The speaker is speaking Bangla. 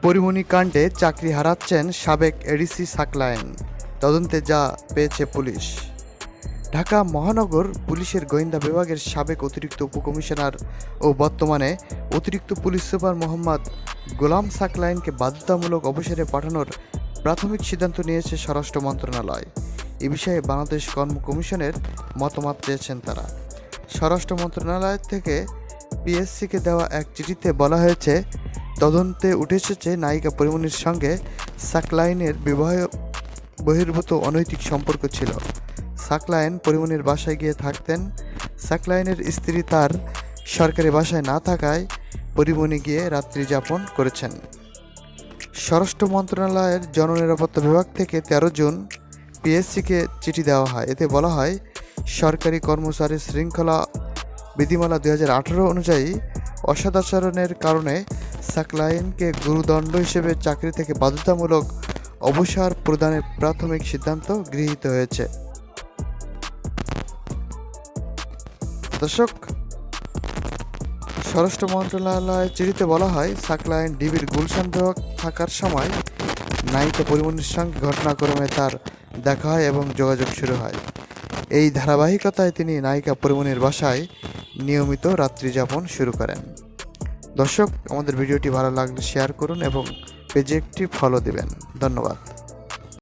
পরিমণি কাণ্ডে চাকরি হারাচ্ছেন সাবেক এডিসি সাকলায়েন, তদন্তে যা পেয়েছে পুলিশ। ঢাকা মহানগর পুলিশের গোয়েন্দা বিভাগের সাবেক অতিরিক্ত উপকমিশনার ও বর্তমানে অতিরিক্ত পুলিশ সুপার মোহাম্মদ গোলাম সাকলায়েনকে বাধ্যতামূলক অবসরে পাঠানোর প্রাথমিক সিদ্ধান্ত নিয়েছে স্বরাষ্ট্র মন্ত্রণালয়। এ বিষয়ে বাংলাদেশ কর্ম কমিশনের মতামত চেয়েছেন তারা। স্বরাষ্ট্র মন্ত্রণালয় থেকে পিএসসিকে দেওয়া এক চিঠিতে বলা হয়েছে, তদন্তে উঠে এসেছে নায়িকা পরিমণির সঙ্গে সাকলায়েনের বিবাহ বহির্ভূত অনৈতিক সম্পর্ক ছিল। সাকলায়েন পরিমণির বাসায় গিয়ে থাকতেন। সাকলায়েনের স্ত্রী তার সরকারি বাসায় না থাকায় পরিমণি গিয়ে রাত্রি যাপন করেছেন। স্বরাষ্ট্র মন্ত্রণালয়ের জননিরাপত্তা বিভাগ থেকে 13 জুন পিএসসিকে চিঠি দেওয়া হয়। এতে বলা হয়, সরকারি কর্মচারী শৃঙ্খলা বিধিমালা 2018 অনুযায়ী অসদাচরণের কারণে সাকলায়েনকে গুরুদণ্ড হিসেবে চাকরি থেকে বাধ্যতামূলক অবসর প্রদানের প্রাথমিক সিদ্ধান্ত গৃহীত হয়েছে। দর্শক, স্বরাষ্ট্র মন্ত্রণালয়ের চিঠিতে বলা হয়, সাকলায়েন ডিবির গুলশান বিভাগ থাকার সময় নায়িকা পরিমণির সঙ্গে ঘটনাক্রমে তার দেখা হয় এবং যোগাযোগ শুরু হয়। এই ধারাবাহিকতায় তিনি নায়িকা পরিমণির বাসায় নিয়মিত রাত্রি যাপন শুরু করেন। দর্শক, আমাদের ভিডিওটি ভালো লাগলে শেয়ার করুন এবং পেজে একটি ফলো দিবেন। ধন্যবাদ।